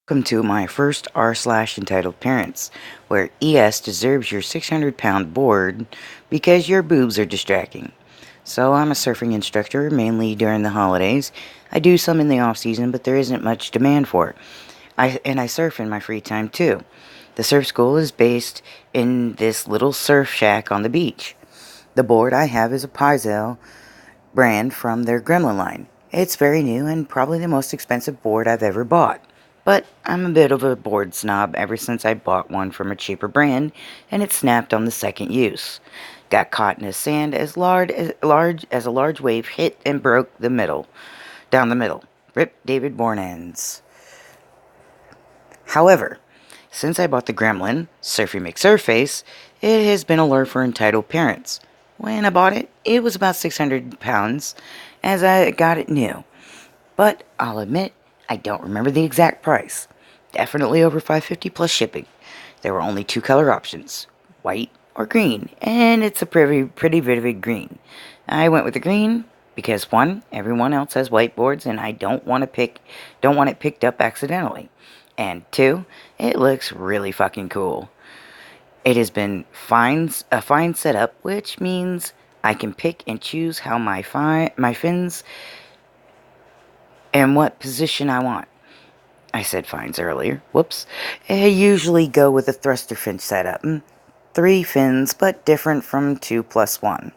Welcome to my first r/slash entitled parents, where ES deserves your 600-pound board because your boobs are distracting. So I'm a surfing instructor, mainly during the holidays. I do some in the off season, but there isn't much demand for it. I surf in my free time too. The surf school is based in this little surf shack on the beach. The board I have is a Paizel brand from their Gremlin line. It's very new and probably the most expensive board I've ever bought. But I'm a bit of a board snob ever since I bought one from a cheaper brand and it snapped on the second use. Got caught in a sand as a large wave hit and broke down the middle. Rip David Bornans. However, since I bought the Gremlin, Surfy McSurface, it has been a lure for entitled parents. When I bought it, it was about 600 pounds as I got it new. But I'll admit, I don't remember the exact price. Definitely over 550 plus shipping. There were only two color options, white or green, and it's a pretty vivid green. I went with the green because one, everyone else has whiteboards and I don't want it picked up accidentally. And two, it looks really fucking cool. It has been a fine setup, which means I can pick and choose how my fins and what position I want. I said fines earlier. Whoops. I usually go with a thruster fin setup. Three fins, but different from 2 plus 1.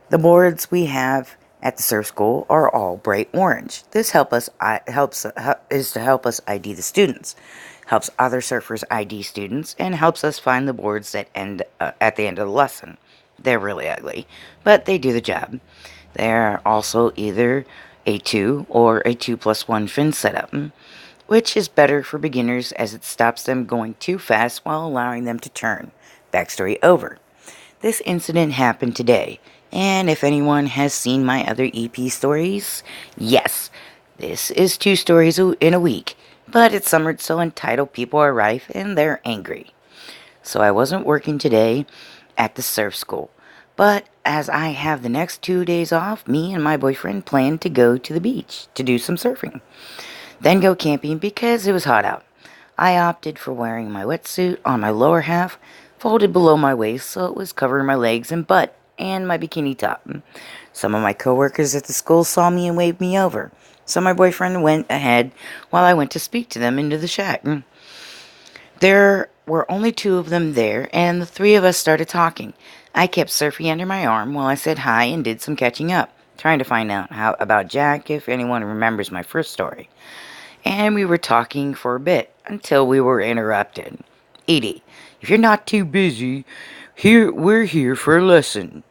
The boards we have at the surf school are all bright orange. This is to help us ID the students, helps other surfers ID students, and helps us find the boards that end at the end of the lesson. They're really ugly, but they do the job. They're also either a 2 or a 2 plus 1 fin setup, which is better for beginners as it stops them going too fast while allowing them to turn. Backstory over. This incident happened today, and if anyone has seen my other EP stories, yes, this is 2 stories in a week, but it's summer so entitled people are rife and they're angry. So I wasn't working today at the surf school, but as I have the next 2 days off, me and my boyfriend plan to go to the beach to do some surfing, then go camping because it was hot out. I opted for wearing my wetsuit on my lower half, folded below my waist so it was covering my legs and butt, and my bikini top. Some of my coworkers at the school saw me and waved me over, so my boyfriend went ahead while I went to speak to them into the shack. There were only two of them there, and the three of us started talking. I kept Surfy under my arm while I said hi and did some catching up, trying to find out how about Jack if anyone remembers my first story. And we were talking for a bit until we were interrupted. Edie, if you're not too busy, we're here for a lesson.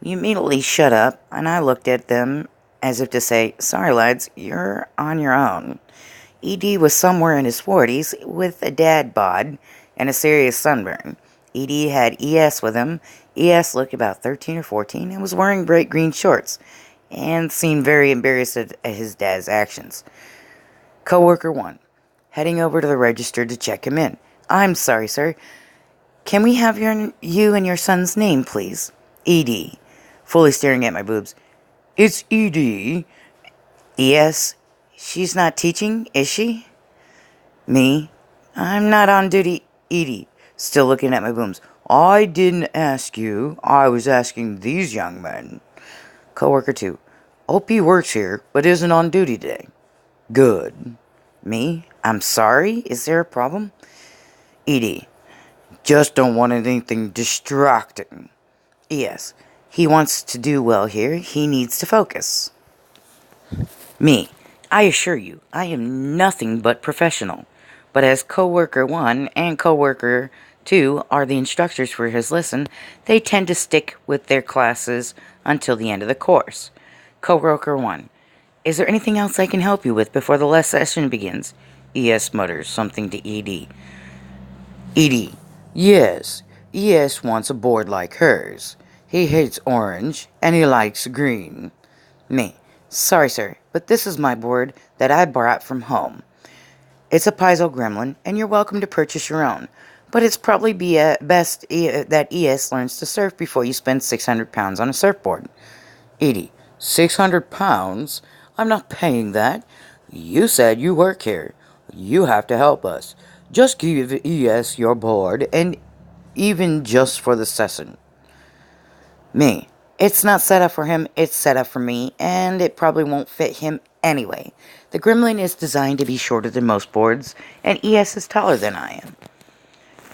We immediately shut up, and I looked at them as if to say, sorry lads, you're on your own. ED was somewhere in his 40s with a dad bod and a serious sunburn. ED had ES with him. ES looked about 13 or 14 and was wearing bright green shorts and seemed very embarrassed at his dad's actions. Coworker 1, heading over to the register to check him in. I'm sorry, sir. Can we have you and your son's name, please? ED, fully staring at my boobs. It's ED. ES, she's not teaching, is she? Me, I'm not on duty. ED, still looking at my boobs. I didn't ask you. I was asking these young men. Coworker 2, OP works here, but isn't on duty today. Good. Me? I'm sorry? Is there a problem? ED. Just don't want anything distracting. ES. He wants to do well here. He needs to focus. Me. I assure you, I am nothing but professional. But as coworker 1 and coworker 2 are the instructors for his lesson, they tend to stick with their classes until the end of the course. Coworker 1. Is there anything else I can help you with before the last session begins? ES mutters something to ED. ED. Yes, ES wants a board like hers. He hates orange, and he likes green. Me. Sorry, sir, but this is my board that I brought from home. It's a Paizo Gremlin, and you're welcome to purchase your own. But it's probably best that ES learns to surf before you spend 600 pounds on a surfboard. ED. 600 pounds? I'm not paying that. You said you work here. You have to help us. Just give ES your board, and even just for the session. Me. It's not set up for him, it's set up for me, and it probably won't fit him anyway. The Gremlin is designed to be shorter than most boards, and ES is taller than I am.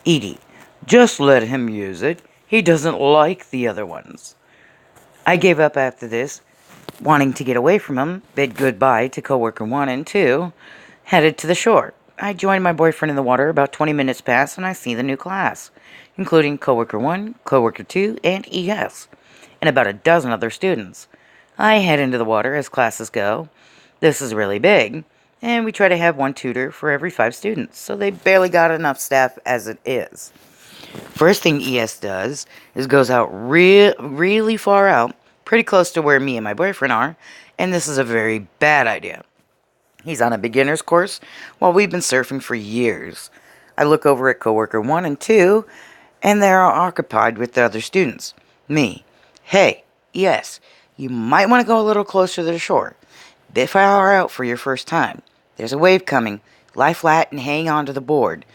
Edie. Just let him use it. He doesn't like the other ones. I gave up after this, wanting to get away from him, bid goodbye to coworker 1 and 2, headed to the shore. I joined my boyfriend in the water. About 20 minutes pass and I see the new class, including coworker 1, coworker 2, and ES, and about a dozen other students. I head into the water as classes go. This is really big, and we try to have one tutor for every 5 students, so they barely got enough staff as it is. First thing ES does is goes out really far out, pretty close to where me and my boyfriend are, and this is a very bad idea. He's on a beginner's course while we've been surfing for years. I look over at coworker 1 and 2, and they're occupied with the other students. Me. Hey, yes, you might want to go a little closer to the shore. Bit far out for your first time. There's a wave coming. Lie flat and hang on to the board.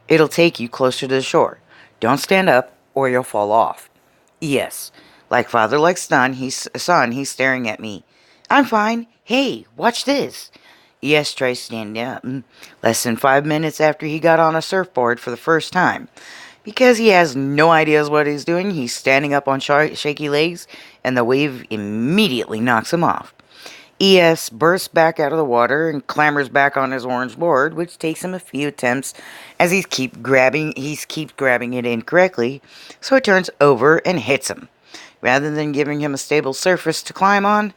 It'll take you closer to the shore. Don't stand up or you'll fall off. Yes, like father, like son, he's staring at me. I'm fine. Hey, watch this. ES tries standing up. Less than 5 minutes after he got on a surfboard for the first time. Because he has no idea what he's doing, he's standing up on shaky legs, and the wave immediately knocks him off. ES bursts back out of the water and clambers back on his orange board, which takes him a few attempts as he keeps grabbing it incorrectly, so it turns over and hits him. Rather than giving him a stable surface to climb on,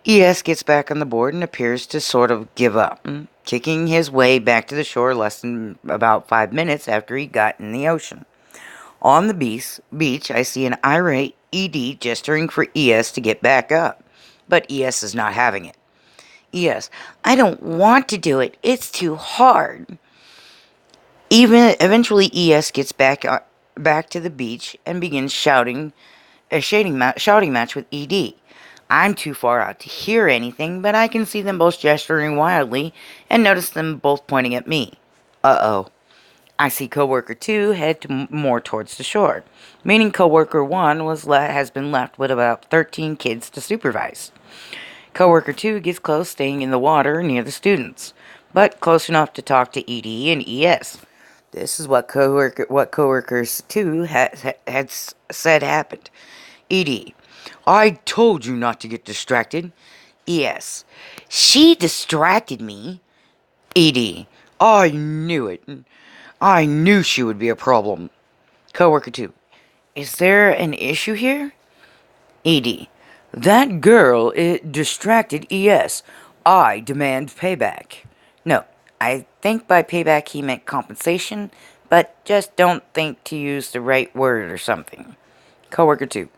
ES gets back on the board and appears to sort of give up, kicking his way back to the shore less than about 5 minutes after he got in the ocean. On the beach, I see an irate ED gesturing for ES to get back up, but ES is not having it. ES, I don't want to do it. It's too hard. Eventually, ES gets back to the beach and begins shouting match with ED. I'm too far out to hear anything, but I can see them both gesturing wildly and notice them both pointing at me. Uh-oh. I see coworker 2 head more towards the shore, meaning coworker 1 has been left with about 13 kids to supervise. Coworker 2 gets close, staying in the water near the students, but close enough to talk to ED and ES. This is what coworkers 2 had said happened. ED, I told you not to get distracted. ES, she distracted me. ED, I knew it. I knew she would be a problem. Coworker 2, is there an issue here? ED, that girl distracted ES. I demand payback. No, I think by payback he meant compensation, but just don't think to use the right word or something. Coworker 2,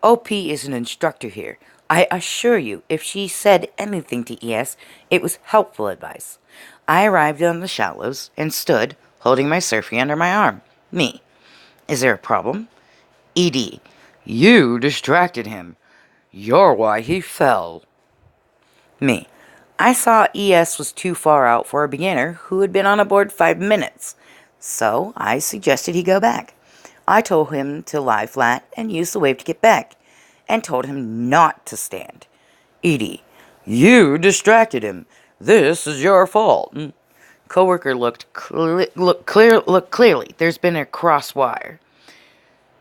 OP is an instructor here. I assure you, if she said anything to ES, it was helpful advice. I arrived on the shallows and stood, holding my surfie under my arm. Me. Is there a problem? ED. You distracted him. You're why he fell. Me. I saw ES was too far out for a beginner who had been on a board 5 minutes, so I suggested he go back. I told him to lie flat and use the wave to get back, and told him not to stand. ED. You distracted him. This is your fault. Coworker looked clearly. There's been a crosswire.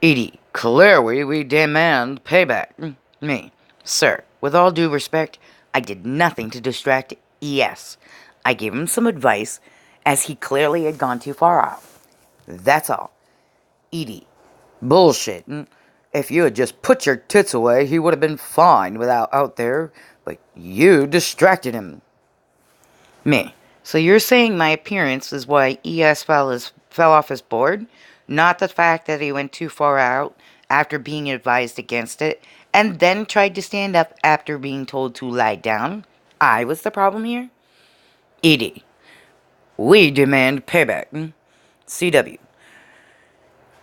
ED. Clearly, we demand payback. Me. Sir, with all due respect, I did nothing to distract ES. I gave him some advice, as he clearly had gone too far out. That's all. ED. Bullshit. If you had just put your tits away, he would have been fine without out there, but you distracted him. Me. So you're saying my appearance is why ES fell off his board? Not the fact that he went too far out after being advised against it, and then tried to stand up after being told to lie down? I was the problem here? ED. We demand payback. CW.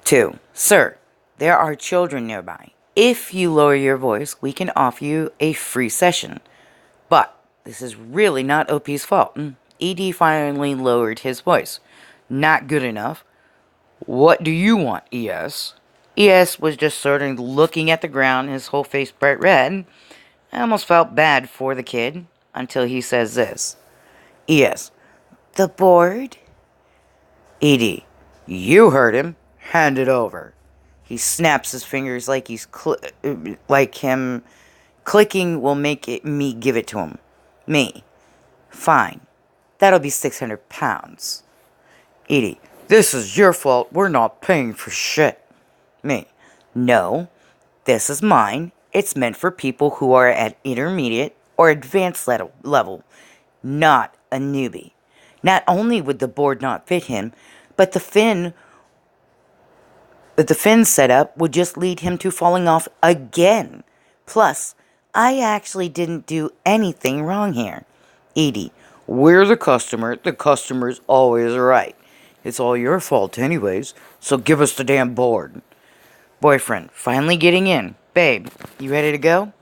2. Sir, there are children nearby. If you lower your voice, we can offer you a free session. But this is really not OP's fault. ED finally lowered his voice. Not good enough. What do you want, ES? ES was just sort of looking at the ground, his whole face bright red. I almost felt bad for the kid until he says this. ES. The board? ED. You heard him. Hand it over. He snaps his fingers like him clicking will make me give it to him. Me. Fine. That'll be 600 pounds. Edie. This is your fault. We're not paying for shit. Me. No. This is mine. It's meant for people who are at intermediate or advanced level, not a newbie. Not only would the board not fit him, but the fin setup would just lead him to falling off again. Plus, I actually didn't do anything wrong here. Edie. We're the customer. The customer's always right. It's all your fault anyways, so give us the damn board. Boyfriend, finally getting in. Babe, you ready to go?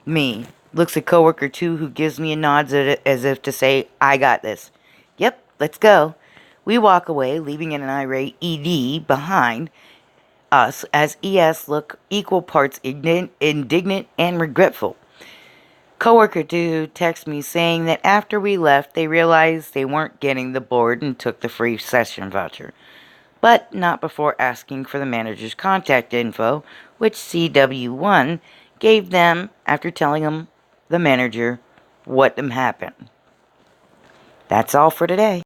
Me. Looks at coworker 2 who gives me a nod as if to say, I got this. Yep, let's go. We walk away, leaving an irate ED behind us as ES look equal parts indignant and regretful. Coworker 2 texts me saying that after we left, they realized they weren't getting the board and took the free session voucher. But not before asking for the manager's contact info, which CW1 gave them after telling them the manager what happened. That's all for today.